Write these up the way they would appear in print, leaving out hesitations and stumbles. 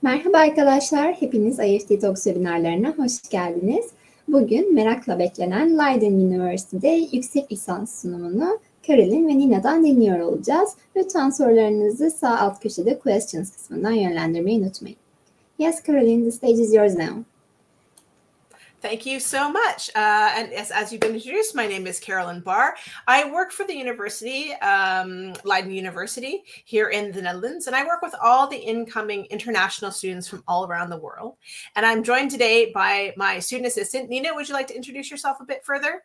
Merhaba arkadaşlar, hepiniz IEFT Talks webinarlarına hoş geldiniz. Bugün Merakla beklenen Leiden University'de yüksek lisans sunumunu Carolyn ve Nina'dan dinliyor olacağız. Lütfen sorularınızı sağ alt köşede questions kısmından yönlendirmeyi unutmayın. Yes, Carolyn, the stage is yours now. Thank you so much. And as you've been introduced, my name is Carolyn Barr. I work for the university, Leiden University, here in the Netherlands, and I work with all the incoming international students from all around the world. And I'm joined today by my student assistant. Nina, would you like to introduce yourself a bit further?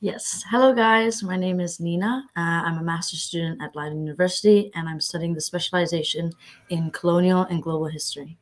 Yes. Hello, guys. My name is Nina. I'm a master's student at Leiden University, and I'm studying the specialization in colonial and global history.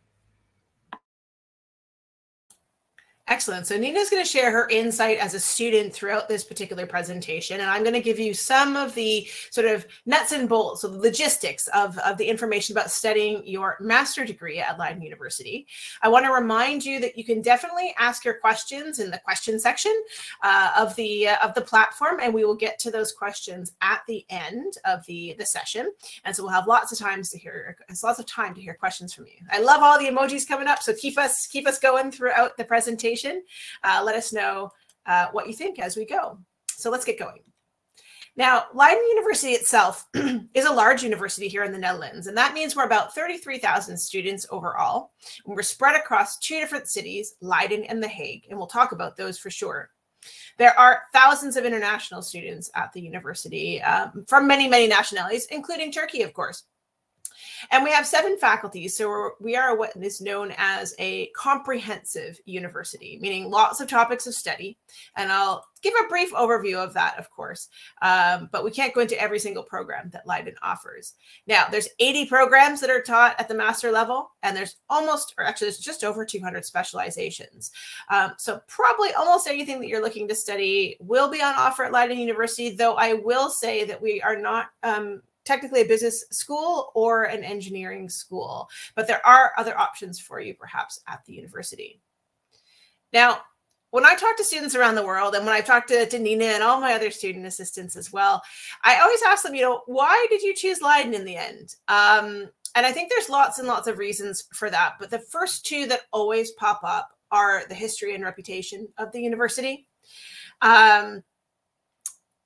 Excellent. So Nina's going to share her insight as a student throughout this particular presentation, and I'm going to give you some of the sort of nuts and bolts, so the logistics of the information about studying your master's degree at Leiden University. I want to remind you that you can definitely ask your questions in the question section of the platform, and we will get to those questions at the end of the session. And so we'll have lots of time to hear questions from you. I love all the emojis coming up, so keep us going throughout the presentation. Let us know what you think as we go. So let's get going. Now, Leiden University itself is a large university here in the Netherlands, and that means we're about 33,000 students overall. And we're spread across two different cities, Leiden and The Hague, and we'll talk about those for sure. There are thousands of international students at the university from many, many nationalities, including Turkey, of course. And we have 7 faculties, so we are what is known as a comprehensive university, meaning lots of topics of study. And I'll give a brief overview of that, of course, but we can't go into every single program that Leiden offers. Now, there's 80 programs that are taught at the master level, and there's just over 200 specializations. So probably almost anything that you're looking to study will be on offer at Leiden University, though I will say that we are not technically a business school or an engineering school, but there are other options for you perhaps at the university. Now, when I talk to students around the world, and when I talk to Nina and all my other student assistants as well, I always ask them, why did you choose Leiden in the end? And I think there's lots and lots of reasons for that, but the first 2 that always pop up are the history and reputation of the university.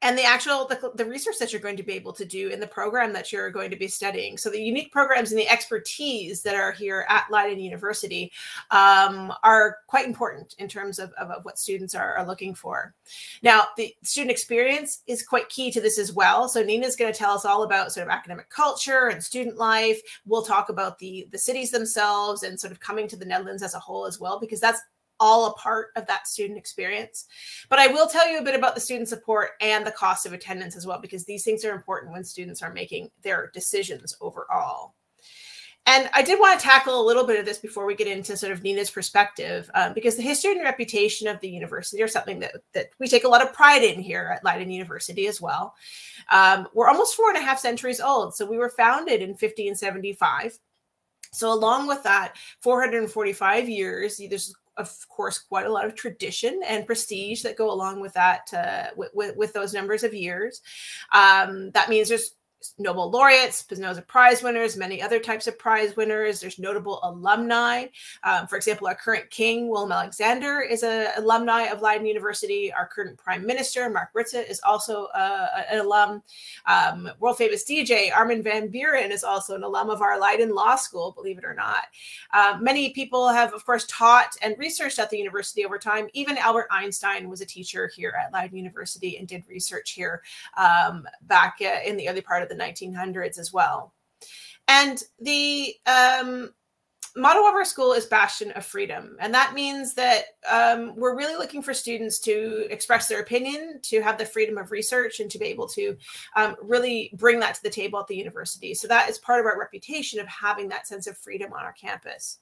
And the research that you're going to be able to do in the program that you're going to be studying. So the unique programs and the expertise that are here at Leiden University are quite important in terms of what students are looking for. Now, the student experience is quite key to this as well. So Nina's going to tell us all about sort of academic culture and student life. We'll talk about the cities themselves and sort of coming to the Netherlands as a whole as well, because that's all a part of that student experience. But I will tell you a bit about the student support and the cost of attendance as well, because these things are important when students are making their decisions overall. And I did want to tackle a little bit of this before we get into sort of Nina's perspective, because the history and reputation of the university are something that we take a lot of pride in here at Leiden University as well. We're almost 4.5 centuries old. So we were founded in 1575. So along with that, 445 years, there's of course, quite a lot of tradition and prestige that go along with that, with those numbers of years. That means there's Nobel laureates, Spinoza Prize winners, many other types of prize winners. There's notable alumni. For example, our current king, Willem Alexander, is an alumni of Leiden University. Our current prime minister, Mark Rutte, is also an alum. World famous DJ Armin van Buuren is also an alum of our Leiden Law School, believe it or not. Many people have, of course, taught and researched at the university over time. Even Albert Einstein was a teacher here at Leiden University and did research here back in the early part of the 1900s as well. And the motto of our school is Bastion of Freedom. And that means that we're really looking for students to express their opinion, to have the freedom of research, and to be able to really bring that to the table at the university. So that is part of our reputation of having that sense of freedom on our campus.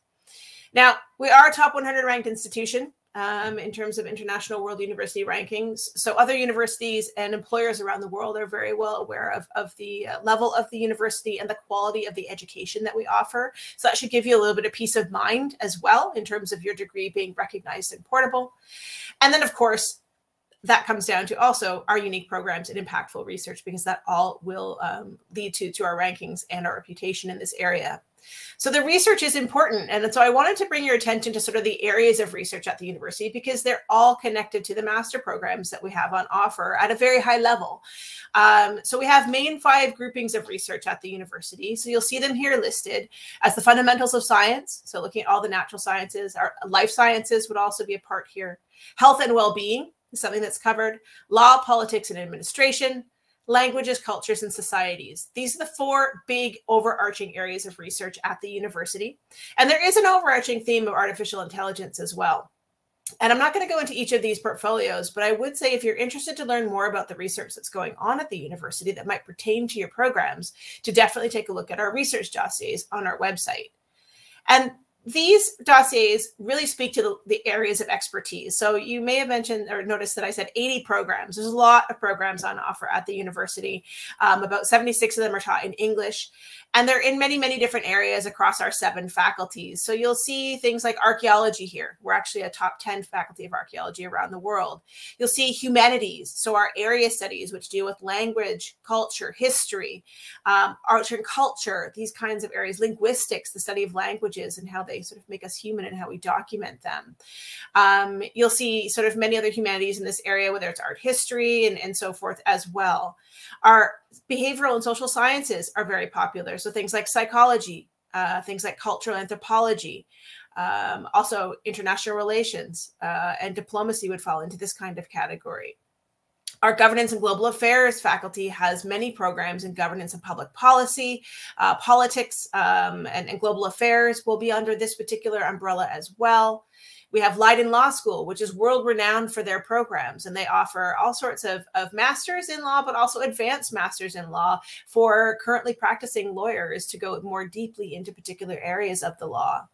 Now, we are a top 100 ranked institution in terms of international world university rankings. So other universities and employers around the world are very well aware of the level of the university and the quality of the education that we offer. So that should give you a little bit of peace of mind as well in terms of your degree being recognized and portable. And then, of course, that comes down to also our unique programs and impactful research, because that all will lead to our rankings and our reputation in this area. So the research is important. And so I wanted to bring your attention to sort of the areas of research at the university, because they're all connected to the master programs that we have on offer at a very high level. So we have main 5 groupings of research at the university. So you'll see them here listed as the fundamentals of science. So looking at all the natural sciences, our life sciences would also be a part here. Health and well-being is something that's covered. Law, politics, and administration. Languages, cultures, and societies. These are the 4 big overarching areas of research at the university. And there is an overarching theme of artificial intelligence as well. And I'm not going to go into each of these portfolios, but I would say if you're interested to learn more about the research that's going on at the university that might pertain to your programs, to definitely take a look at our research dossiers on our website. And these dossiers really speak to the areas of expertise. So you may have mentioned or noticed that I said 80 programs. There's a lot of programs on offer at the university. About 76 of them are taught in English. And they're in many, many different areas across our 7 faculties. So you'll see things like archaeology here. We're actually a top 10 faculty of archaeology around the world. You'll see humanities. So our area studies, which deal with language, culture, history, art and culture, these kinds of areas, linguistics, the study of languages and how they sort of make us human and how we document them. You'll see sort of many other humanities in this area, whether it's art history and so forth as well. Our behavioral and social sciences are very popular. So things like psychology, things like cultural anthropology, also international relations and diplomacy would fall into this kind of category. Our governance and global affairs faculty has many programs in governance and public policy, politics and global affairs will be under this particular umbrella as well. We have Leiden Law School, which is world renowned for their programs, and they offer all sorts of masters in law, but also advanced masters in law for currently practicing lawyers to go more deeply into particular areas of the law.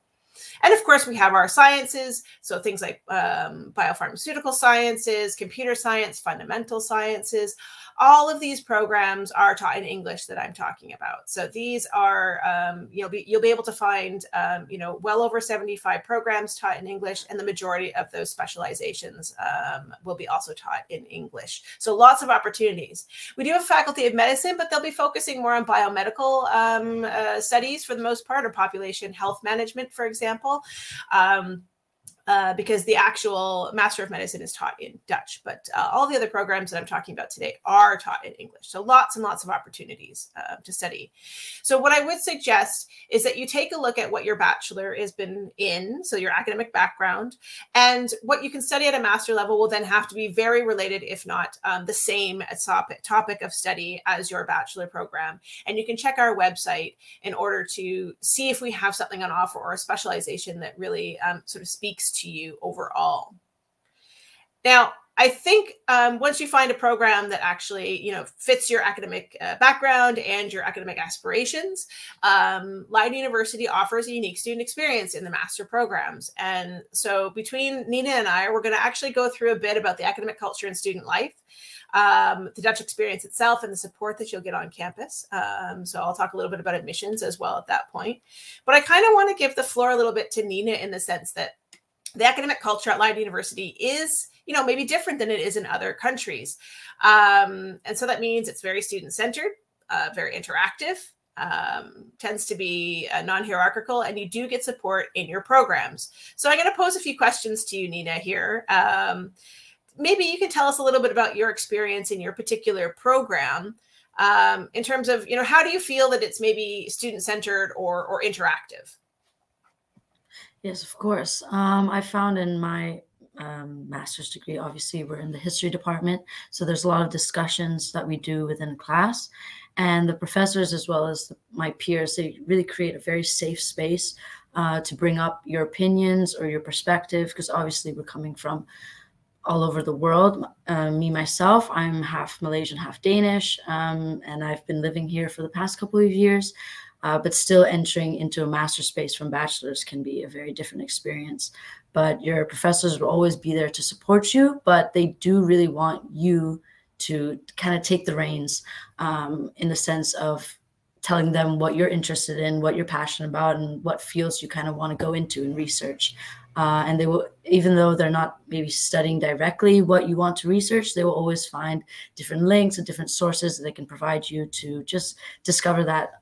And of course, we have our sciences, so things like biopharmaceutical sciences, computer science, fundamental sciences. All of these programs are taught in English that I'm talking about. So these are, you'll be able to find, well over 75 programs taught in English, and the majority of those specializations will be also taught in English. So lots of opportunities. We do have faculty of medicine, but they'll be focusing more on biomedical studies for the most part, or population health management, for example. Because the actual Master of Medicine is taught in Dutch, but all the other programs that I'm talking about today are taught in English. So lots and lots of opportunities to study. So what I would suggest is that you take a look at what your bachelor has been in, so your academic background, and what you can study at a master level will then have to be very related, if not the same topic of study as your bachelor program. And you can check our website in order to see if we have something on offer or a specialization that really sort of speaks to you overall. Now, I think once you find a program that actually, fits your academic background and your academic aspirations, Leiden University offers a unique student experience in the master programs. And so between Nina and I, we're going to actually go through a bit about the academic culture and student life, the Dutch experience itself, and the support that you'll get on campus. So I'll talk a little bit about admissions as well at that point. But I kind of want to give the floor a little bit to Nina in the sense that the academic culture at Leiden University is, maybe different than it is in other countries. And so that means it's very student-centered, very interactive, tends to be non-hierarchical, and you do get support in your programs. So I'm going to pose a few questions to you, Nina, here. Maybe you can tell us a little bit about your experience in your particular program in terms of, how do you feel that it's maybe student-centered or interactive? Yes, of course. I found in my master's degree, obviously, we're in the history department. So there's a lot of discussions that we do within class. And the professors, as well as my peers, they really create a very safe space to bring up your opinions or your perspective, because obviously we're coming from all over the world. Me, myself, I'm half Malaysian, half Danish, and I've been living here for the past couple of years. But still entering into a master space from bachelor's can be a very different experience. But your professors will always be there to support you, but they do really want you to kind of take the reins in the sense of telling them what you're interested in, what you're passionate about, and what fields you kind of want to go into in research. And they will, even though they're not maybe studying directly what you want to research, they will always find different links and different sources that they can provide you to just discover that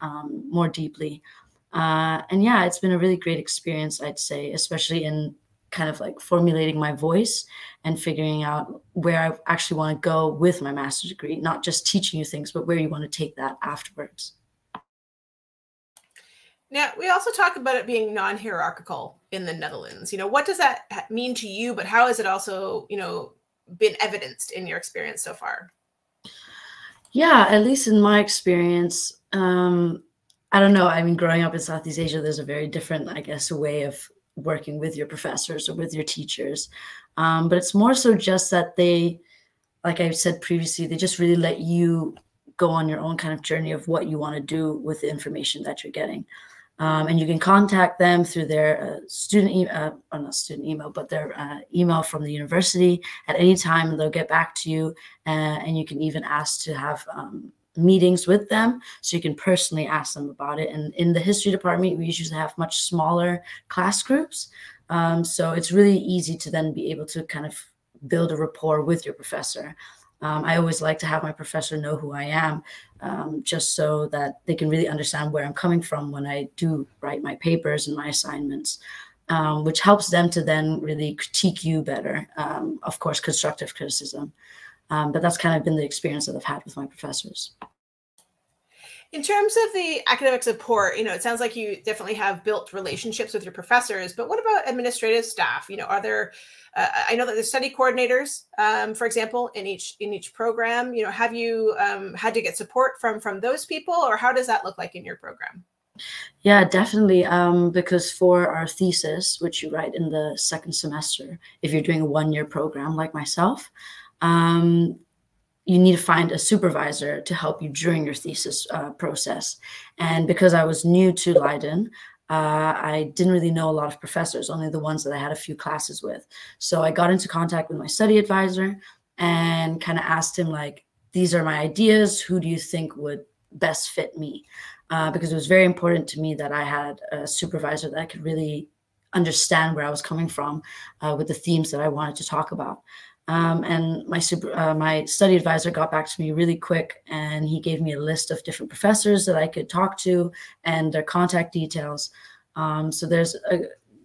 more deeply. And yeah, it's been a really great experience, I'd say, especially in kind of like formulating my voice and figuring out where I actually want to go with my master's degree, not just teaching you things, but where you want to take that afterwards. Now, we also talk about it being non-hierarchical in the Netherlands. What does that mean to you, but how has it also, been evidenced in your experience so far? Yeah, at least in my experience, I don't know. I mean, growing up in Southeast Asia, there's a very different, I guess, way of working with your professors or with your teachers. But it's more so just that they, like I said previously, they just really let you go on your own kind of journey of what you want to do with the information that you're getting. And you can contact them through their their email from the university at any time, and they'll get back to you. And you can even ask to have meetings with them, so you can personally ask them about it. And in the history department, we usually have much smaller class groups. So it's really easy to then be able to kind of build a rapport with your professor. I always like to have my professor know who I am, just so that they can really understand where I'm coming from when I do write my papers and my assignments, which helps them to then really critique you better. Of course, constructive criticism. But that's kind of been the experience that I've had with my professors. In terms of the academic support, it sounds like you definitely have built relationships with your professors, but what about administrative staff? Are there, I know that there's study coordinators, for example, in each program. Have you had to get support from those people, or how does that look like in your program? Yeah, definitely. Because for our thesis, which you write in the second semester, if you're doing a one-year program like myself, you need to find a supervisor to help you during your thesis process. And because I was new to Leiden, I didn't really know a lot of professors, only the ones that I had a few classes with. So I got into contact with my study advisor and kind of asked him, like, these are my ideas. Who do you think would best fit me? Because it was very important to me that I had a supervisor that I could really understand where I was coming from with the themes that I wanted to talk about. And my study advisor got back to me really quick, and he gave me a list of different professors that I could talk to and their contact details. So there's a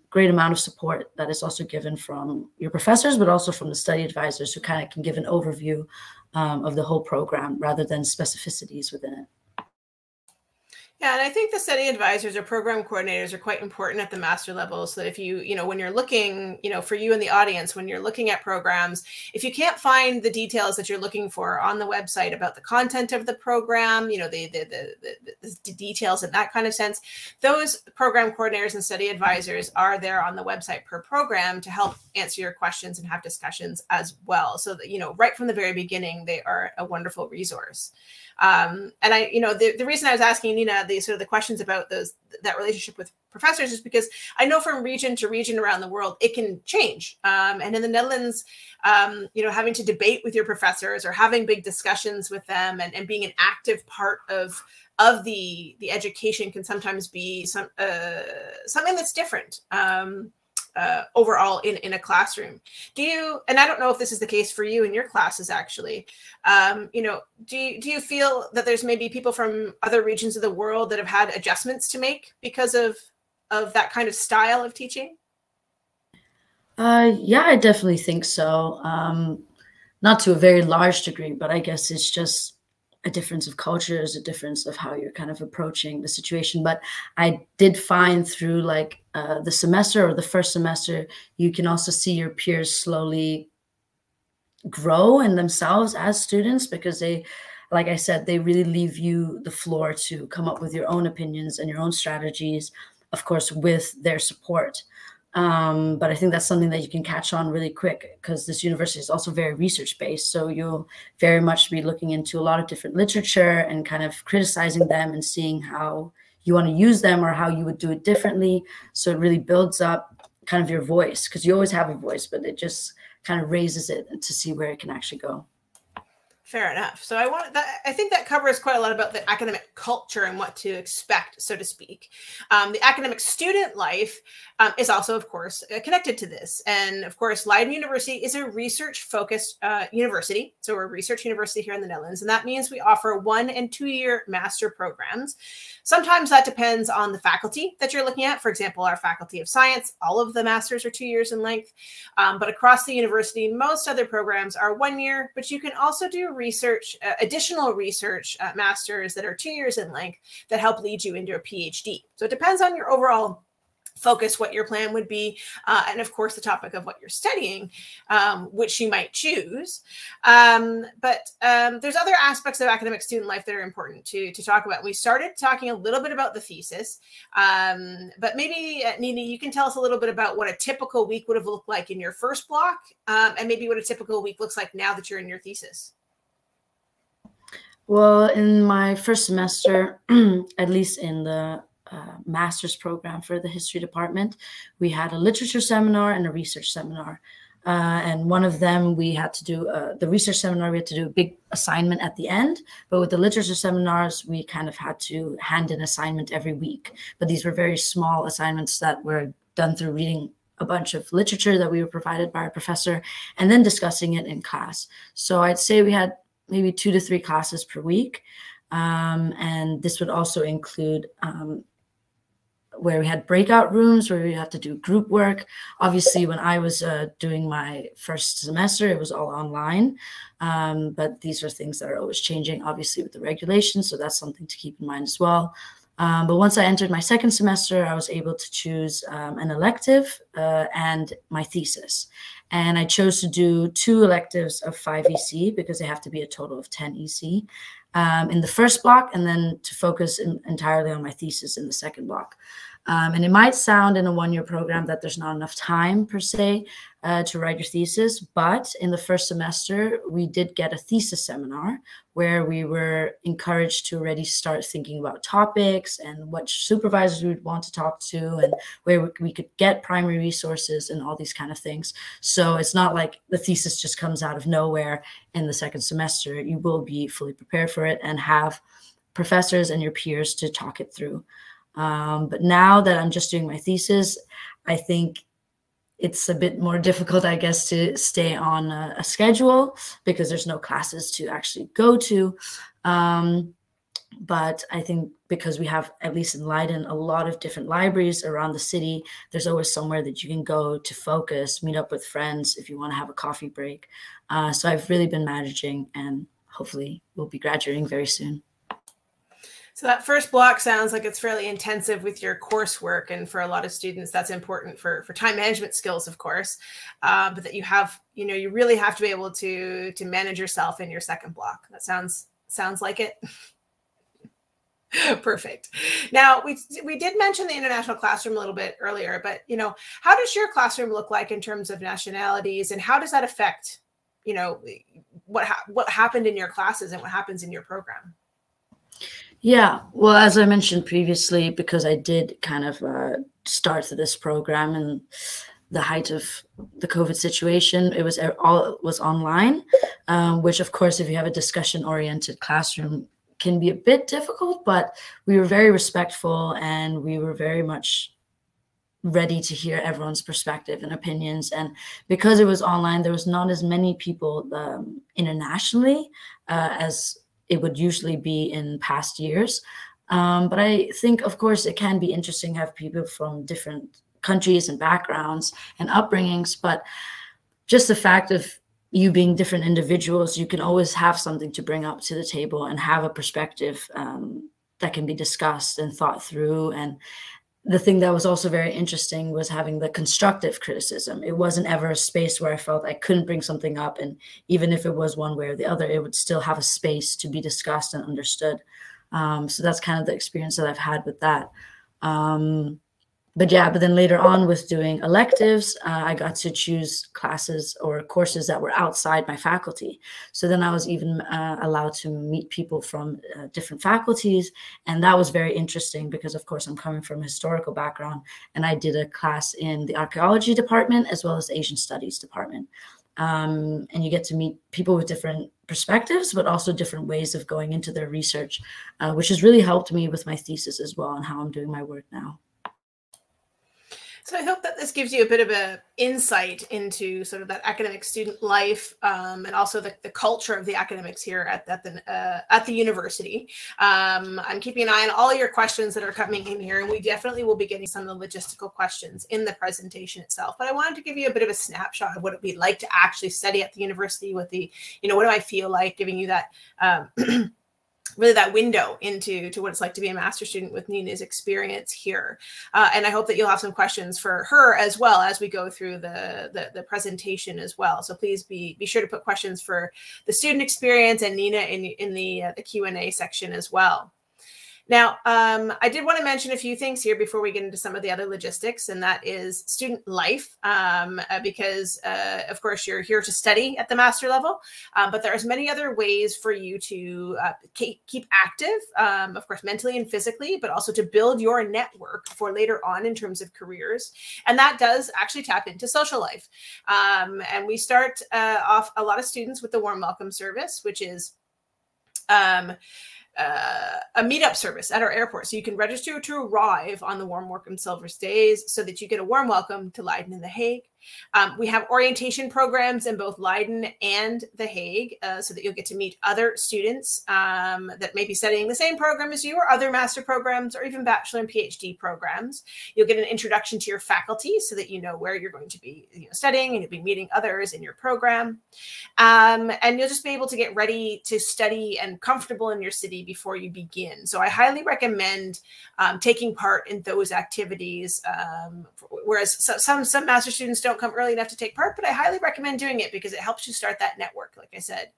great amount of support that is also given from your professors, but also from the study advisors, who kind of can give an overview of the whole program rather than specificities within it. Yeah, and I think the study advisors or program coordinators are quite important at the master level, so that if you, when you're looking, for you in the audience, when you're looking at programs, if you can't find the details that you're looking for on the website about the content of the program, the details in that kind of sense, those program coordinators and study advisors are there on the website per program to help answer your questions and have discussions as well. So that, right from the very beginning, they are a wonderful resource. And I, the reason I was asking Nina the questions about that relationship with professors is because I know from region to region around the world, it can change. And in the Netherlands, having to debate with your professors or having big discussions with them and being an active part of the education can sometimes be something that's different. Overall in a classroom. And I don't know if this is the case for you in your classes actually, do you feel that there's maybe people from other regions of the world that have had adjustments to make because of that kind of style of teaching? Yeah, I definitely think so. Not to a very large degree, but I guess it's just a difference of cultures, a difference of how you're kind of approaching the situation. But I did find through the semester or the first semester, you can also see your peers slowly grow in themselves as students, because they, like I said, they really leave you the floor to come up with your own opinions and your own strategies, of course, with their support. But I think that's something that you can catch on really quick, because this university is also very research-based. So you'll very much be looking into a lot of different literature and kind of criticizing them and seeing how you want to use them or how you would do it differently. So it really builds up kind of your voice, because you always have a voice, but it just kind of raises it to see where it can actually go. Fair enough. So I think that covers quite a lot about the academic culture and what to expect, so to speak. The academic student life is also, of course, connected to this. And of course, Leiden University is a research-focused university. So we're a research university here in the Netherlands. And that means we offer 1- and 2-year master programs. Sometimes that depends on the faculty that you're looking at. For example, our Faculty of Science, all of the masters are 2 years in length. But across the university, most other programs are 1 year, but you can also do research, additional research masters that are 2 years in length that help lead you into a PhD. So it depends on your overall focus, what your plan would be, and of course the topic of what you're studying, which you might choose. But there's other aspects of academic student life that are important to talk about. We started talking a little bit about the thesis, but maybe Nina, you can tell us a little bit about what a typical week would have looked like in your first block, and maybe what a typical week looks like now that you're in your thesis. Well, in my first semester, at least in the master's program for the history department, we had a literature seminar and a research seminar. And one of them, we had to do the research seminar, we had to do a big assignment at the end. But with the literature seminars, we kind of had to hand an assignment every week. But these were very small assignments that were done through reading a bunch of literature that we were provided by our professor and then discussing it in class. So I'd say we had maybe 2 to 3 classes per week. And this would also include where we had breakout rooms where we had to do group work. Obviously, when I was doing my first semester, it was all online. But these are things that are always changing, obviously, with the regulations. So that's something to keep in mind as well. But once I entered my second semester, I was able to choose an elective and my thesis. And I chose to do 2 electives of 5 EC because they have to be a total of 10 EC in the first block, and then to focus entirely on my thesis in the second block. And it might sound in a 1-year program that there's not enough time per se to write your thesis, but in the first semester, we did get a thesis seminar where we were encouraged to already start thinking about topics and what supervisors we would want to talk to and where we could get primary resources and all these kind of things. So it's not like the thesis just comes out of nowhere in the second semester. You will be fully prepared for it and have professors and your peers to talk it through. But now that I'm just doing my thesis, I think it's a bit more difficult, I guess, to stay on a schedule because there's no classes to actually go to. But I think because we have, at least in Leiden, a lot of different libraries around the city, there's always somewhere that you can go to focus, meet up with friends if you want to have a coffee break. So I've really been managing, and hopefully we'll be graduating very soon. So that first block sounds like it's fairly intensive with your coursework. And for a lot of students, that's important for time management skills, of course, but that you have, you really have to be able to manage yourself in your second block. That sounds like it. Perfect. Now, we did mention the international classroom a little bit earlier, but, how does your classroom look like in terms of nationalities, and how does that affect, what happened in your classes and what happens in your program? Yeah, well, as I mentioned previously, because I did kind of start this program in the height of the COVID situation, it was online, which, of course, if you have a discussion-oriented classroom, can be a bit difficult, but we were very respectful and we were very much ready to hear everyone's perspective and opinions. And because it was online, there was not as many people internationally as it would usually be in past years. But I think, of course, it can be interesting to have people from different countries and backgrounds and upbringings. But just the fact of you being different individuals, you can always have something to bring up to the table and have a perspective that can be discussed and thought through. And the thing that was also very interesting was having the constructive criticism. It wasn't ever a space where I felt I couldn't bring something up. And even if it was one way or the other, it would still have a space to be discussed and understood. So that's kind of the experience that I've had with that. But then later on with doing electives, I got to choose classes or courses that were outside my faculty. So then I was even allowed to meet people from different faculties. And that was very interesting because, of course, I'm coming from a historical background. And I did a class in the archaeology department as well as the Asian studies department. And you get to meet people with different perspectives, but also different ways of going into their research, which has really helped me with my thesis as well and how I'm doing my work now. So I hope that this gives you a bit of an insight into sort of that academic student life, and also the culture of the academics here at the university. I'm keeping an eye on all your questions that are coming in here, and we definitely will be getting some of the logistical questions in the presentation itself. But I wanted to give you a bit of a snapshot of what it would be like to actually study at the university with the, what do I feel like, giving you that really that window into what it's like to be a master's student with Nina's experience here. And I hope that you'll have some questions for her as well as we go through the presentation as well. So please be sure to put questions for the student experience and Nina in the Q&A section as well. Now, I did want to mention a few things here before we get into some of the other logistics, and that is student life, because, of course, you're here to study at the master level, but there's many other ways for you to keep active, of course, mentally and physically, but also to build your network for later on in terms of careers. And that does actually tap into social life. And we start off a lot of students with the warm welcome service, which is a meetup service at our airport. So you can register to arrive on the warm welcome service days so that you get a warm welcome to Leiden and The Hague. We have orientation programs in both Leiden and The Hague, so that you'll get to meet other students that may be studying the same program as you, or other master programs, or even bachelor and PhD programs. You'll get an introduction to your faculty so that you know where you're going to be studying, and you'll be meeting others in your program. And you'll just be able to get ready to study and comfortable in your city before you begin. So I highly recommend taking part in those activities, whereas some master students don't come early enough to take part, but I highly recommend doing it because it helps you start that network, like I said.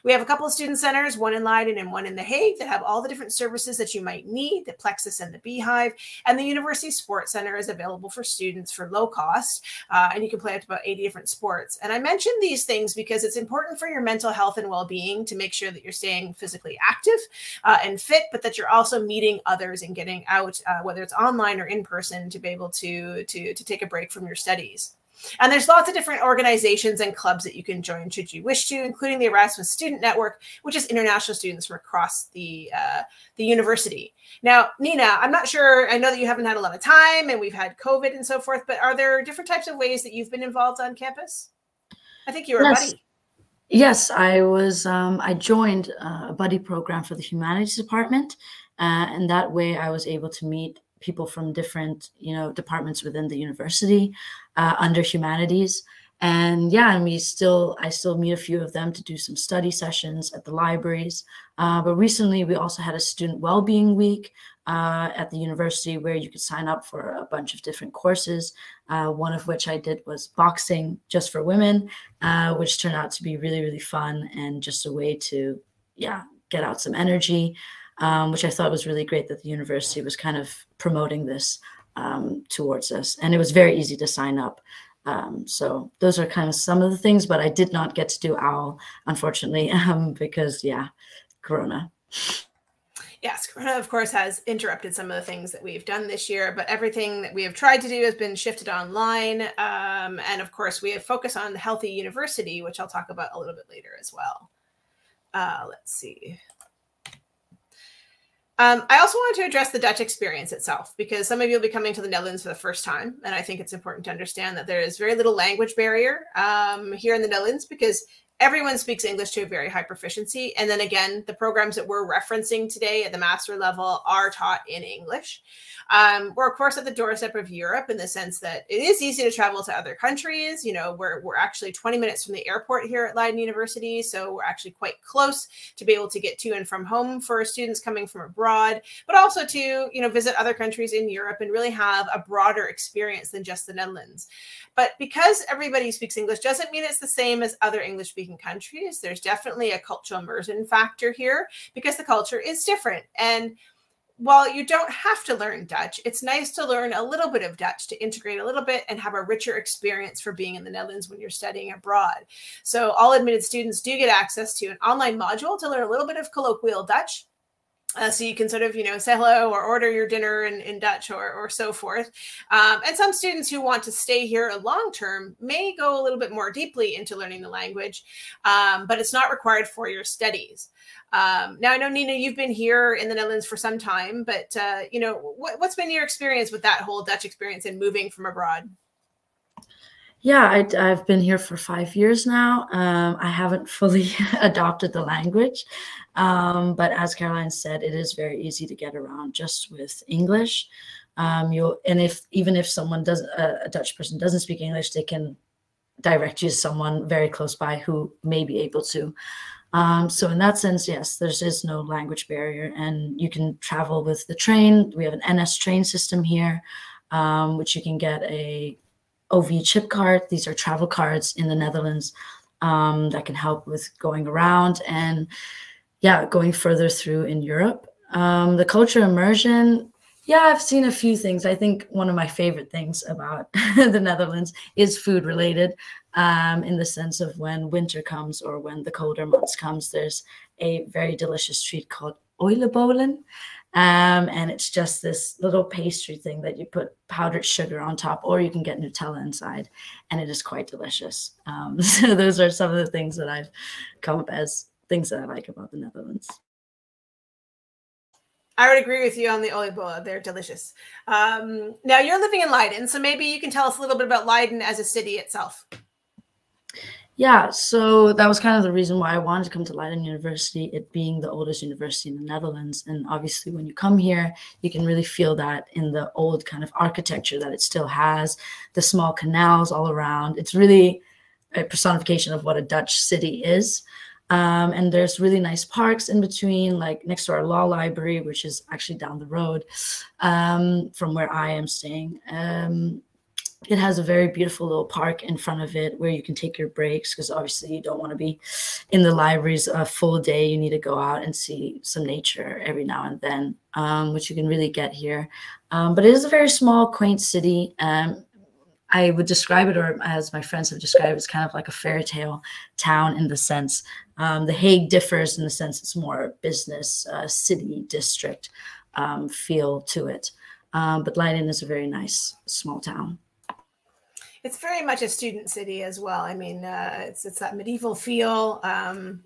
We have a couple of student centers, one in Leiden and one in The Hague, that have all the different services that you might need, the Plexus and the Beehive, and the University Sports Center is available for students for low cost, and you can play up to about 80 different sports. And I mention these things because it's important for your mental health and well-being to make sure that you're staying physically active and fit, but that you're also meeting others and getting out, whether it's online or in person, to be able to take a break from your studies. And there's lots of different organizations and clubs that you can join should you wish to, including the Erasmus Student Network, which is international students from across the university. Now, Nina, I'm not sure, I know that you haven't had a lot of time and we've had COVID and so forth, but are there different types of ways that you've been involved on campus? I think you were a buddy. Yes, I was. I joined a buddy program for the humanities department, and that way I was able to meet people from different, departments within the university under humanities. And yeah, and I still meet a few of them to do some study sessions at the libraries. But recently we also had a student well-being week at the university where you could sign up for a bunch of different courses. One of which I did was boxing just for women, which turned out to be really, really fun and just a way to, get out some energy. Which I thought was really great that the university was kind of promoting this towards us. And it was very easy to sign up. So those are kind of some of the things, but I did not get to do OWL, unfortunately, because, Corona. Yes, Corona, of course, has interrupted some of the things that we've done this year, but everything that we have tried to do has been shifted online. And of course, we have focused on the Healthy University, which I'll talk about a little bit later as well. Let's see. I also wanted to address the Dutch experience itself, because some of you will be coming to the Netherlands for the first time. And I think it's important to understand that there is very little language barrier here in the Netherlands, because everyone speaks English to a very high proficiency. And then again, the programs that we're referencing today at the master level are taught in English. We're, of course, at the doorstep of Europe in the sense that it is easy to travel to other countries. We're actually 20 minutes from the airport here at Leiden University. So we're actually quite close to be able to get to and from home for students coming from abroad, but also to, visit other countries in Europe and really have a broader experience than just the Netherlands. But because everybody speaks English doesn't mean it's the same as other English-speaking countries. There's definitely a cultural immersion factor here because the culture is different. And while you don't have to learn Dutch, it's nice to learn a little bit of Dutch to integrate a little bit and have a richer experience for being in the Netherlands when you're studying abroad. So all admitted students do get access to an online module to learn a little bit of colloquial Dutch. So you can sort of, say hello or order your dinner in Dutch or so forth. And some students who want to stay here long term may go a little bit more deeply into learning the language, but it's not required for your studies. Now, I know, Nina, you've been here in the Netherlands for some time, but, what's been your experience with that whole Dutch experience and moving from abroad? Yeah, I've been here for 5 years now. I haven't fully adopted the language, but as Caroline said, it is very easy to get around just with English. Even if someone a Dutch person doesn't speak English, they can direct you to someone very close by who may be able to. So in that sense, yes, there is no language barrier, and you can travel with the train. We have an NS train system here, which you can get a OV chip card. These are travel cards in the Netherlands that can help with going around and, yeah, going further through in Europe. The culture immersion, yeah, I've seen a few things. I think one of my favorite things about the Netherlands is food related, in the sense of when winter comes or when the colder months comes, there's a very delicious treat called oilebolen. And it's just this little pastry thing that you put powdered sugar on top, or you can get Nutella inside, and it is quite delicious. So those are some of the things that I've come up as things that I like about the Netherlands. I would agree with you on the oliebollen. They're delicious. Now you're living in Leiden, so maybe you can tell us a little bit about Leiden as a city itself. Yeah, so that was kind of the reason why I wanted to come to Leiden University, it being the oldest university in the Netherlands. And obviously when you come here, you can really feel that in the old kind of architecture that it still has, the small canals all around. It's really a personification of what a Dutch city is. And there's really nice parks in between, like next to our law library, which is actually down the road from where I am staying. It has a very beautiful little park in front of it where you can take your breaks, because obviously you don't want to be in the libraries a full day. You need to go out and see some nature every now and then, which you can really get here. But it is a very small, quaint city. I would describe it, or as my friends have described it, it's kind of like a fairy tale town in the sense. The Hague differs in the sense it's more business, city, district feel to it. But Leiden is a very nice small town. It's very much a student city as well. I mean, it's that medieval feel.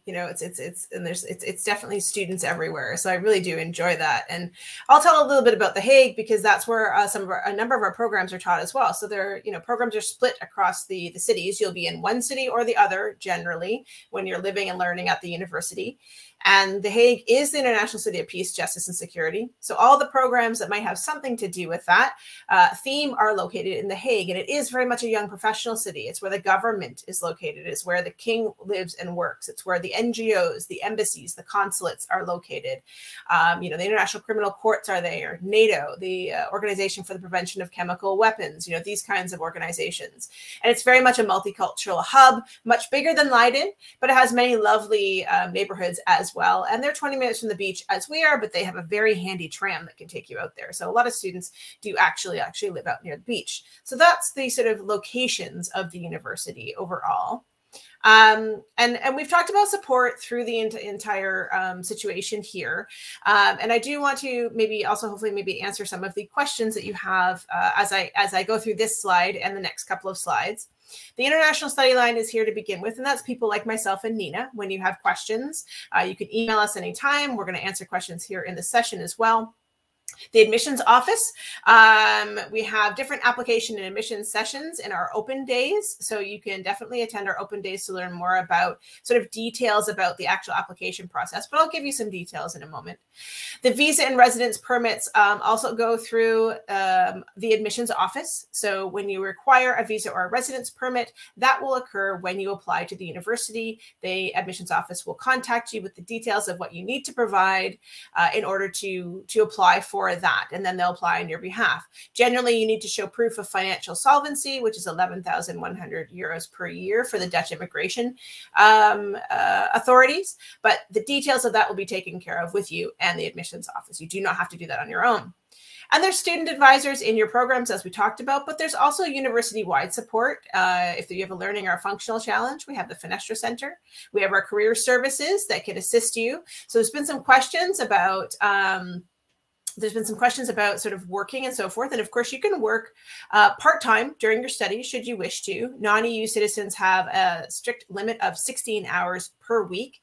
It's definitely students everywhere. So I really do enjoy that. And I'll tell a little bit about The Hague, because that's where a number of our programs are taught as well. So programs are split across the cities. You'll be in one city or the other generally when you're living and learning at the university. And The Hague is the International City of Peace, Justice, and Security. So all the programs that might have something to do with that theme are located in The Hague. And it is very much a young professional city. It's where the government is located. It's where the king lives and works. It's where the NGOs, the embassies, the consulates are located. The International Criminal Courts are there, NATO, the Organization for the Prevention of Chemical Weapons, these kinds of organizations. And it's very much a multicultural hub, much bigger than Leiden, but it has many lovely neighborhoods as well. And they're 20 minutes from the beach as we are, but they have a very handy tram that can take you out there. So a lot of students do actually live out near the beach. So that's the sort of locations of the university overall. And we've talked about support through the entire situation here. And I do want to hopefully answer some of the questions that you have as I go through this slide and the next couple of slides. The International Study Line is here to begin with, and that's people like myself and Nina. When you have questions, you can email us anytime. We're going to answer questions here in the session as well. The admissions office, we have different application and admissions sessions in our open days. So you can definitely attend our open days to learn more about sort of details about the actual application process, but I'll give you some details in a moment. The visa and residence permits also go through the admissions office. So when you require a visa or a residence permit, that will occur when you apply to the university. The admissions office will contact you with the details of what you need to provide in order to apply for that, and then they'll apply on your behalf. Generally, you need to show proof of financial solvency, which is 11,100 euros per year for the Dutch immigration authorities, but the details of that will be taken care of with you and the admissions office. You do not have to do that on your own. And there's student advisors in your programs, as we talked about, but there's also university-wide support. If you have a learning or a functional challenge, we have the Fenestra Center. We have our career services that can assist you. So there's been some questions about sort of working and so forth. And of course, you can work part-time during your studies should you wish to. Non-EU citizens have a strict limit of 16 hours per week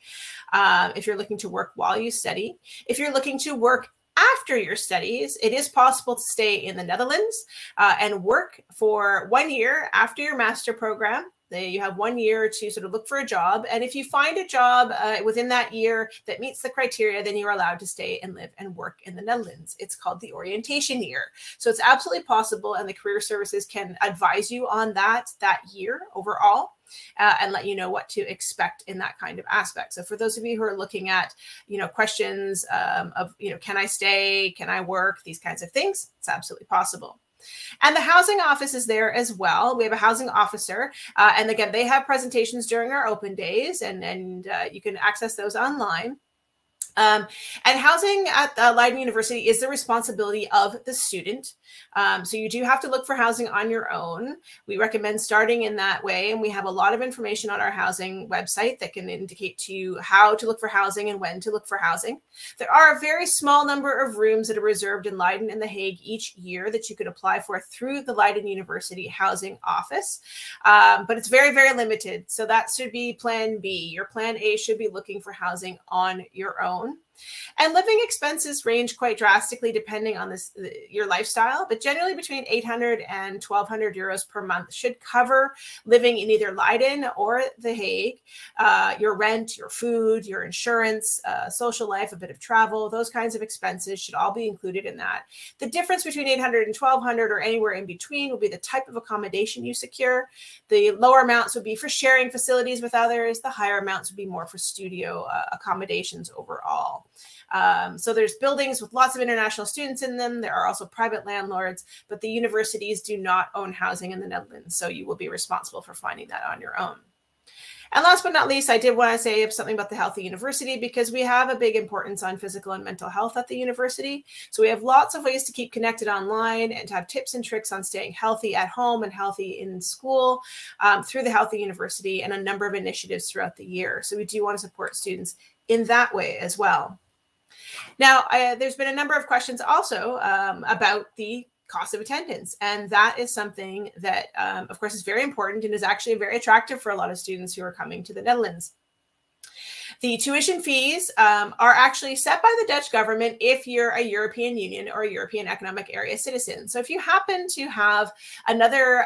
if you're looking to work while you study. If you're looking to work after your studies, it is possible to stay in the Netherlands and work for 1 year after your master program. You have 1 year to sort of look for a job. And if you find a job within that year that meets the criteria, then you're allowed to stay and live and work in the Netherlands. It's called the orientation year. So it's absolutely possible. And the career services can advise you on that year overall. And let you know what to expect in that kind of aspect. So for those of you who are looking at, questions of, can I stay? Can I work? These kinds of things, it's absolutely possible. And the housing office is there as well. We have a housing officer. And again, they have presentations during our open days, and you can access those online. And housing at Leiden University is the responsibility of the student. So you do have to look for housing on your own. We recommend starting in that way. And we have a lot of information on our housing website that can indicate to you how to look for housing and when to look for housing. There are a very small number of rooms that are reserved in Leiden and The Hague each year that you could apply for through the Leiden University Housing Office. But it's very, very limited. So that should be plan B. Your plan A should be looking for housing on your own. And living expenses range quite drastically depending on your lifestyle, but generally between 800 and 1,200 euros per month should cover living in either Leiden or The Hague. Your rent, your food, your insurance, social life, a bit of travel, those kinds of expenses should all be included in that. The difference between 800 and 1,200 or anywhere in between will be the type of accommodation you secure. The lower amounts would be for sharing facilities with others. The higher amounts would be more for studio accommodations overall. So there's buildings with lots of international students in them. There are also private landlords, but the universities do not own housing in the Netherlands. So you will be responsible for finding that on your own. And last but not least, I did want to say something about the Healthy University because we have a big importance on physical and mental health at the university. So we have lots of ways to keep connected online and to have tips and tricks on staying healthy at home and healthy in school through the Healthy University and a number of initiatives throughout the year. So we do want to support students in that way as well. Now, there's been a number of questions also about the cost of attendance. And that is something that, of course, is very important and is actually very attractive for a lot of students who are coming to the Netherlands. The tuition fees are actually set by the Dutch government if you're a European Union or a European Economic Area citizen. So if you happen to have another,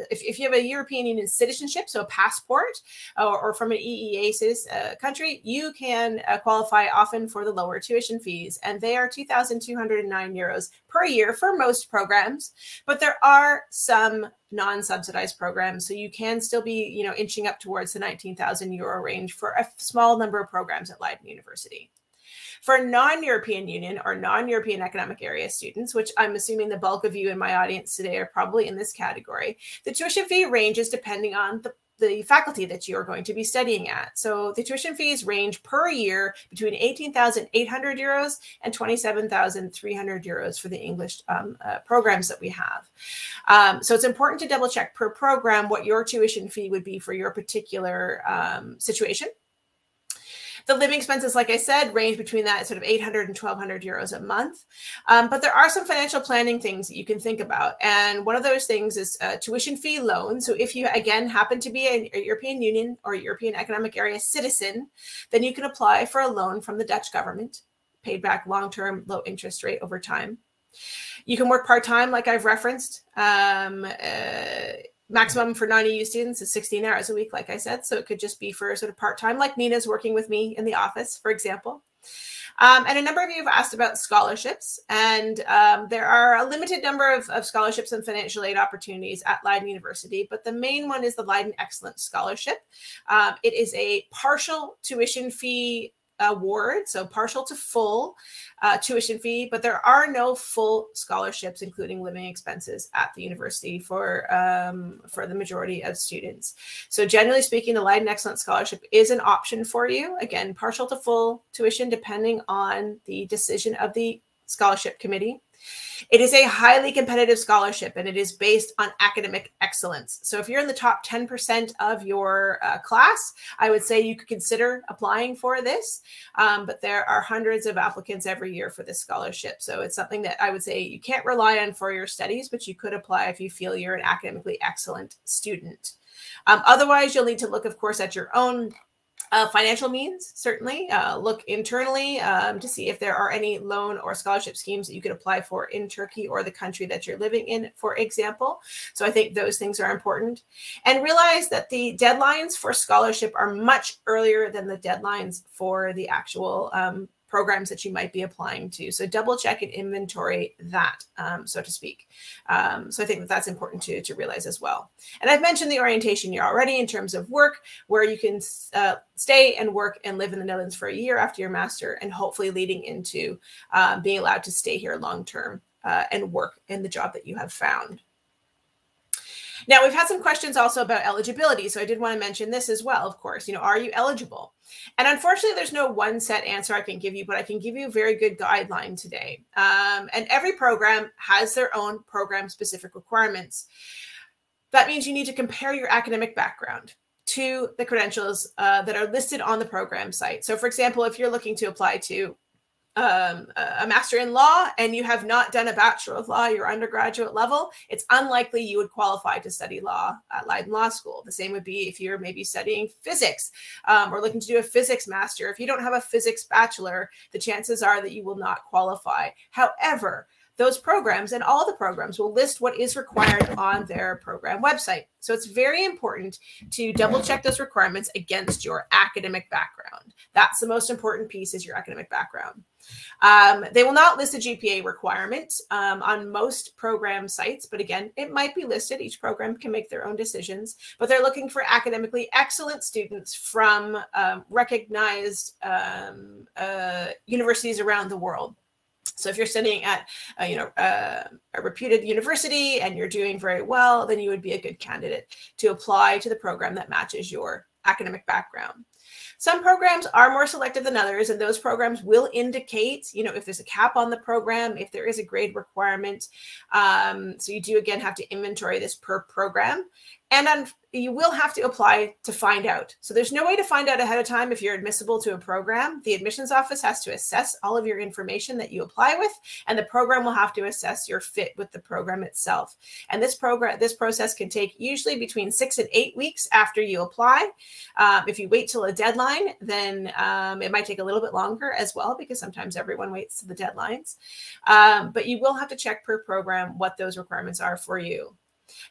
if you have a European Union citizenship, so a passport or from an EEA country, you can qualify often for the lower tuition fees. And they are 2,209 euros per year for most programs. But there are some non-subsidized programs. So you can still be, inching up towards the 19,000 euro range for a small number of programs at Leiden University. For non-European Union or non-European Economic Area students, which I'm assuming the bulk of you in my audience today are probably in this category, the tuition fee ranges depending on the faculty that you're going to be studying at. So the tuition fees range per year between 18,800 euros and 27,300 euros for the English programs that we have. So it's important to double check per program what your tuition fee would be for your particular situation. The living expenses, like I said, range between that sort of 800 and 1,200 euros a month. But there are some financial planning things that you can think about. And one of those things is tuition fee loan. So if you, again, happen to be a European Union or European Economic Area citizen, then you can apply for a loan from the Dutch government, paid back long-term, low interest rate over time. You can work part-time, like I've referenced. Maximum for non-EU students is 16 hours a week, like I said. So it could just be for sort of part-time, like Nina's working with me in the office, for example. And a number of you have asked about scholarships. And there are a limited number of scholarships and financial aid opportunities at Leiden University. But the main one is the Leiden Excellence Scholarship. It is a partial tuition fee award, so partial to full tuition fee, but there are no full scholarships, including living expenses at the university for the majority of students. So generally speaking, the Leiden Excellence Scholarship is an option for you. Again, partial to full tuition, depending on the decision of the scholarship committee. It is a highly competitive scholarship, and it is based on academic excellence. So if you're in the top 10% of your class, I would say you could consider applying for this. But there are hundreds of applicants every year for this scholarship. So it's something that I would say you can't rely on for your studies, but you could apply if you feel you're an academically excellent student. Otherwise, you'll need to look, of course, at your own financial means, certainly. Look internally to see if there are any loan or scholarship schemes that you could apply for in Turkey or the country that you're living in, for example. So I think those things are important. And realize that the deadlines for scholarship are much earlier than the deadlines for the actual programs that you might be applying to. So double check and inventory that, so to speak. So I think that that's important to realize as well. And I've mentioned the orientation year already in terms of work, where you can stay and work and live in the Netherlands for a year after your master, and hopefully leading into being allowed to stay here long-term and work in the job that you have found. Now, we've had some questions also about eligibility. So I did want to mention this as well, of course. Are you eligible? And unfortunately, there's no one set answer I can give you, but I can give you a very good guideline today. And every program has their own program-specific requirements. That means you need to compare your academic background to the credentials that are listed on the program site. So for example, if you're looking to apply to a master in law and you have not done a bachelor of law, your undergraduate level, it's unlikely you would qualify to study law at Leiden Law School. The same would be if you're maybe studying physics or looking to do a physics master. If you don't have a physics bachelor, the chances are that you will not qualify. However, those programs and all the programs will list what is required on their program website. So it's very important to double check those requirements against your academic background. That's the most important piece, is your academic background. They will not list a GPA requirement on most program sites, but again, it might be listed. Each program can make their own decisions, but they're looking for academically excellent students from recognized universities around the world. So if you're studying at a reputed university and you're doing very well, then you would be a good candidate to apply to the program that matches your academic background. Some programs are more selective than others, and those programs will indicate, if there's a cap on the program, if there is a grade requirement. So you do, again, have to inventory this per program. And you will have to apply to find out. So there's no way to find out ahead of time if you're admissible to a program. The admissions office has to assess all of your information that you apply with, and the program will have to assess your fit with the program itself. And this process can take usually between 6 and 8 weeks after you apply. If you wait till a deadline, then it might take a little bit longer as well, because sometimes everyone waits to the deadlines. But you will have to check per program what those requirements are for you.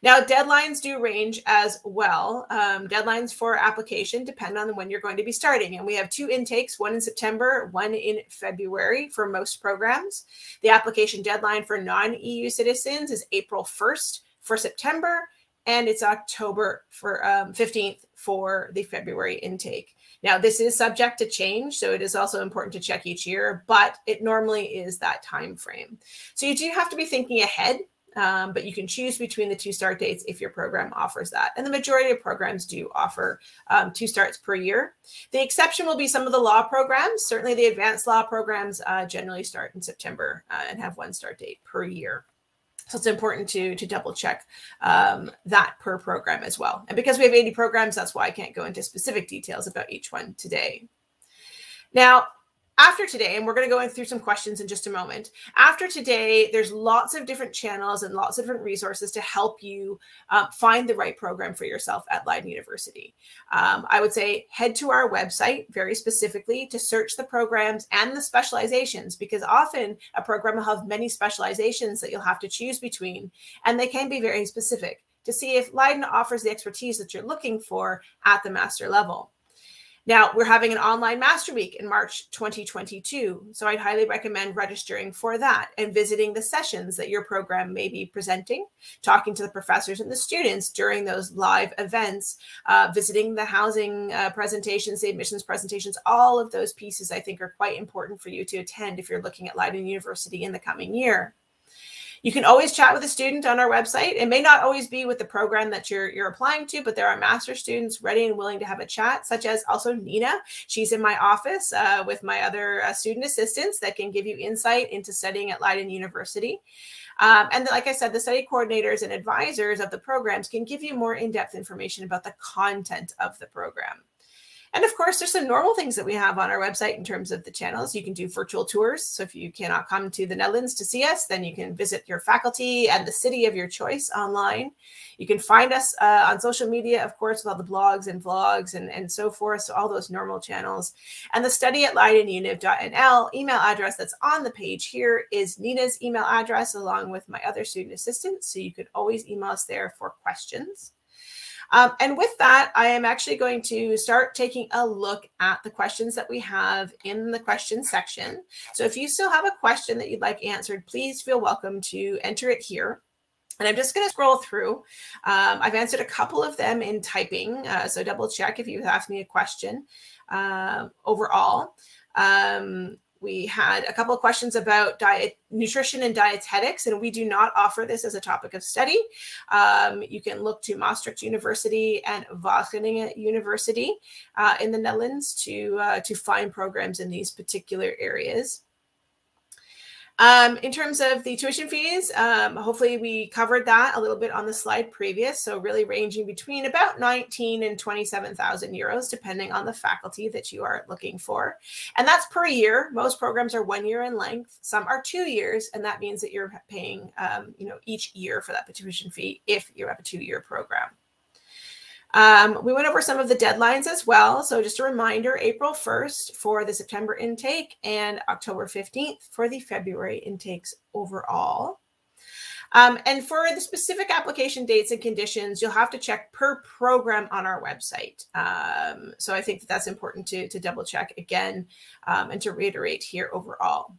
Now, deadlines do range as well. Deadlines for application depend on when you're going to be starting. And we have 2 intakes, one in September, one in February for most programs. The application deadline for non-EU citizens is April 1st for September, and it's October 15th for the February intake. Now, this is subject to change, so it is also important to check each year, but it normally is that time frame. So you do have to be thinking ahead. But you can choose between the 2 start dates if your program offers that. And the majority of programs do offer 2 starts per year. The exception will be some of the law programs. Certainly the advanced law programs generally start in September and have 1 start date per year. So it's important to double check that per program as well. And because we have 80 programs, that's why I can't go into specific details about each one today. Now, after today, and we're going to go through some questions in just a moment. After today, there's lots of different channels and lots of different resources to help you find the right program for yourself at Leiden University. I would say head to our website very specifically to search the programs and the specializations, because often a program will have many specializations that you'll have to choose between, and they can be very specific to see if Leiden offers the expertise that you're looking for at the master level. Now, we're having an online Master Week in March 2022, so I'd highly recommend registering for that and visiting the sessions that your program may be presenting, talking to the professors and the students during those live events, visiting the housing presentations, the admissions presentations. All of those pieces I think are quite important for you to attend if you're looking at Leiden University in the coming year. You can always chat with a student on our website. It may not always be with the program that you're applying to, but there are master's students ready and willing to have a chat, such as also Nina. She's in my office with my other student assistants that can give you insight into studying at Leiden University. And like I said, the study coordinators and advisors of the programs can give you more in-depth information about the content of the program. And of course, there's some normal things that we have on our website in terms of the channels. You can do virtual tours. So if you cannot come to the Netherlands to see us, then you can visit your faculty and the city of your choice online. You can find us on social media, of course, with all the blogs and vlogs and so forth. So all those normal channels. And the study at leidenuniv.nl email address that's on the page here is Nina's email address, along with my other student assistants. So you can always email us there for questions. And with that, I am actually going to start taking a look at the questions that we have in the question section. So if you still have a question that you'd like answered, please feel welcome to enter it here. And I'm just going to scroll through. I've answered a couple of them in typing, so double check if you've asked me a question overall. We had a couple of questions about nutrition and dietetics, and we do not offer this as a topic of study. You can look to Maastricht University and Wageningen University in the Netherlands to find programs in these particular areas. In terms of the tuition fees, hopefully we covered that a little bit on the slide previous. So really ranging between about 19 and 27,000 euros, depending on the faculty that you are looking for. And that's per year. Most programs are 1 year in length. Some are 2 years. And that means that you're paying, each year for that tuition fee if you have a 2-year program. We went over some of the deadlines as well. So just a reminder, April 1st for the September intake and October 15th for the February intakes overall. And for the specific application dates and conditions, you'll have to check per program on our website. So I think that's important to double check again and to reiterate here overall.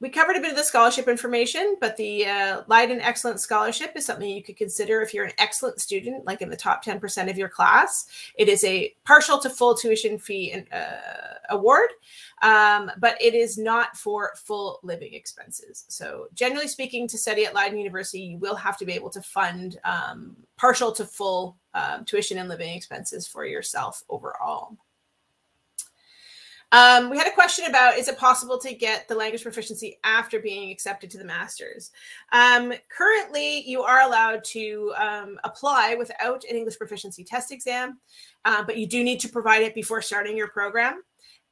We covered a bit of the scholarship information, but the Leiden Excellence Scholarship is something you could consider if you're an excellent student, like in the top 10% of your class. It is a partial to full tuition fee award, but it is not for full living expenses. So generally speaking, to study at Leiden University, you will have to be able to fund partial to full tuition and living expenses for yourself overall. We had a question about, is it possible to get the language proficiency after being accepted to the master's? Currently, you are allowed to apply without an English proficiency test exam, but you do need to provide it before starting your program.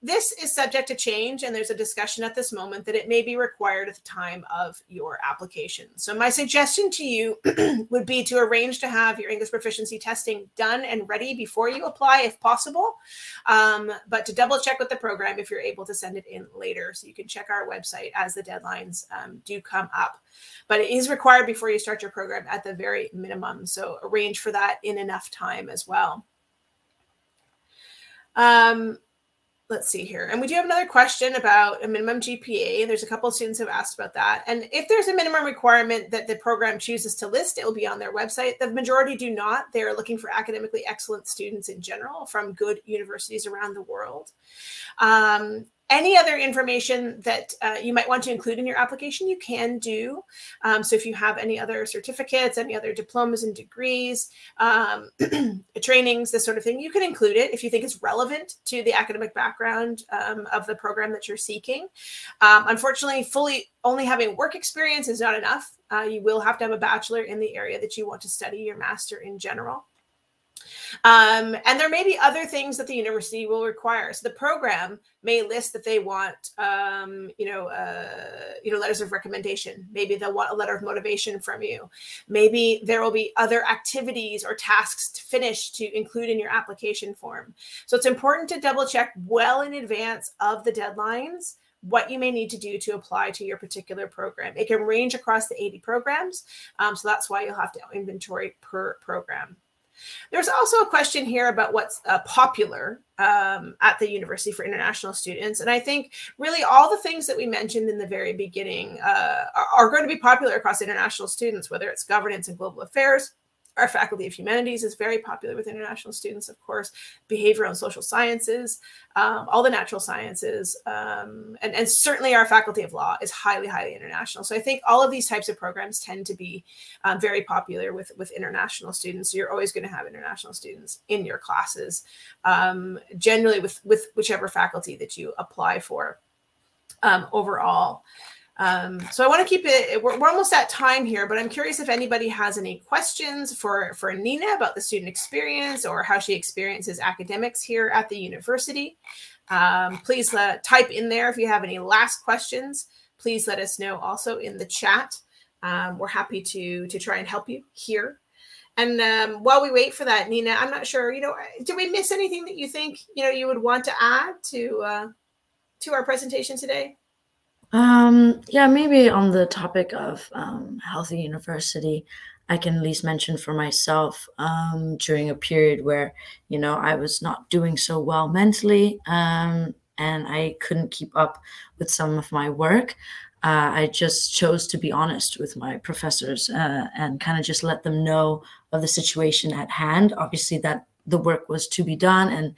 This is subject to change, and there's a discussion at this moment that it may be required at the time of your application. So my suggestion to you would be to arrange to have your English proficiency testing done and ready before you apply, if possible, but to double check with the program if you're able to send it in later. So you can check our website as the deadlines do come up. But it is required before you start your program at the very minimum. So arrange for that in enough time as well. Let's see here. And we do have another question about a minimum GPA. There's a couple of students who have asked about that. And if there's a minimum requirement that the program chooses to list, it will be on their website. The majority do not. They're looking for academically excellent students in general from good universities around the world. Any other information that you might want to include in your application, you can do. So if you have any other certificates, any other diplomas and degrees, trainings, this sort of thing, you can include it if you think it's relevant to the academic background of the program that you're seeking. Unfortunately, only having work experience is not enough. You will have to have a bachelor in the area that you want to study, your master in general. And there may be other things that the university will require. So the program may list that they want, letters of recommendation. Maybe they'll want a letter of motivation from you. Maybe there will be other activities or tasks to finish to include in your application form. So it's important to double check well in advance of the deadlines what you may need to do to apply to your particular program. It can range across the 80 programs. So that's why you'll have to inventory per program. There's also a question here about what's popular at the university for international students. And I think really all the things that we mentioned in the very beginning are going to be popular across international students, whether it's governance and global affairs, Our Faculty of Humanities is very popular with international students, of course, behavioral and social sciences, all the natural sciences, and certainly our Faculty of Law is highly, highly international. So I think all of these types of programs tend to be very popular with international students. So you're always going to have international students in your classes, generally with whichever faculty that you apply for overall. So I want to keep it, we're almost at time here, but I'm curious if anybody has any questions for Nina about the student experience or how she experiences academics here at the university. Please type in there if you have any last questions. Please let us know also in the chat. We're happy to try and help you here. And while we wait for that, Nina, I'm not sure, did we miss anything that you think, you would want to add to our presentation today? Yeah, maybe on the topic of healthy university, I can at least mention for myself during a period where, I was not doing so well mentally and I couldn't keep up with some of my work. I just chose to be honest with my professors and kind of just let them know of the situation at hand. Obviously, that the work was to be done and,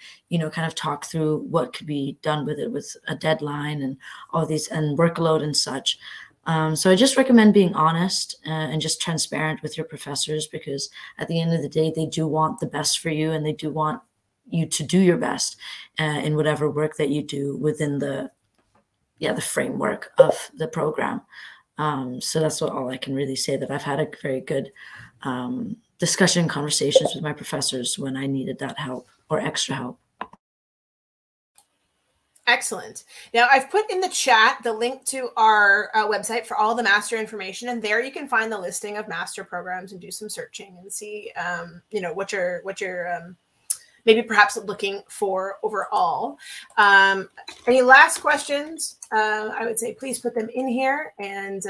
kind of talk through what could be done with it with a deadline and all these and workload and such. So I just recommend being honest and just transparent with your professors, because at the end of the day, they do want the best for you and they do want you to do your best in whatever work that you do within the framework of the program. So that's all I can really say, that I've had a very good conversations with my professors when I needed that help or extra help. Excellent. Now I've put in the chat the link to our website for all the master information, and there you can find the listing of master programs and do some searching and see, what you're maybe perhaps looking for overall. Any last questions? I would say please put them in here, and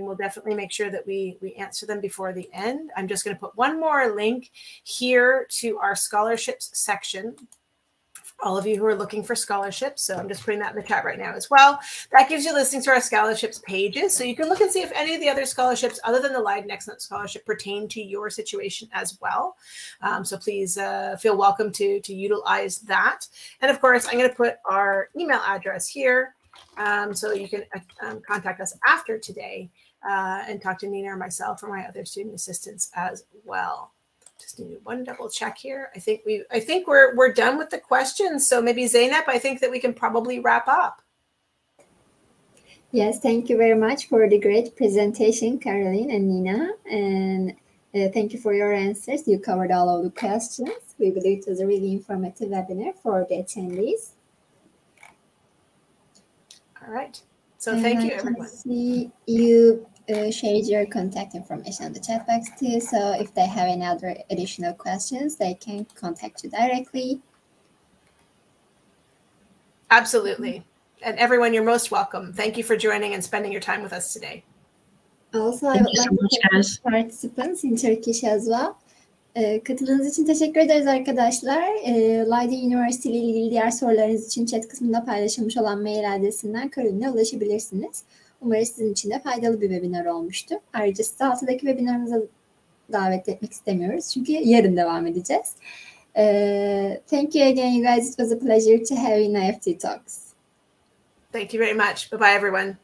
we'll definitely make sure that we answer them before the end. I'm just going to put one more link here to our scholarships section. All of you who are looking for scholarships. So I'm just putting that in the chat right now as well. That gives you listings to our scholarships pages. So you can look and see if any of the other scholarships other than the Leiden Excellence Scholarship pertain to your situation as well. So please feel welcome to utilize that. And of course, I'm going to put our email address here so you can contact us after today and talk to Nina or myself or my other student assistants as well. Just need one double check here. I think we're done with the questions. So maybe Zeynep, I think that we can probably wrap up. Yes, thank you very much for the great presentation, Caroline and Nina. And thank you for your answers. You covered all of the questions. We believe it was a really informative webinar for the attendees. All right. So thank you, everyone. See you shared your contact information in the chat box too. So if they have any other additional questions, they can contact you directly. Absolutely. And everyone, you're most welcome. Thank you for joining and spending your time with us today. Also, I would like to thank participants in Turkish as well. Katıldığınız için teşekkür ederiz arkadaşlar. Leiden University ile ilgili diğer sorularınız için chat kısmında paylaşılmış olan mail adresinden Caroline'e ulaşabilirsiniz. Umarım sizin için de faydalı bir webinar olmuştur. Ayrıca sizi 6'daki webinarımıza davet etmek istemiyoruz. Çünkü yarın devam edeceğiz. Thank you again, you guys. It was a pleasure to have you in IEFT Talks. Thank you very much. Bye-bye, everyone.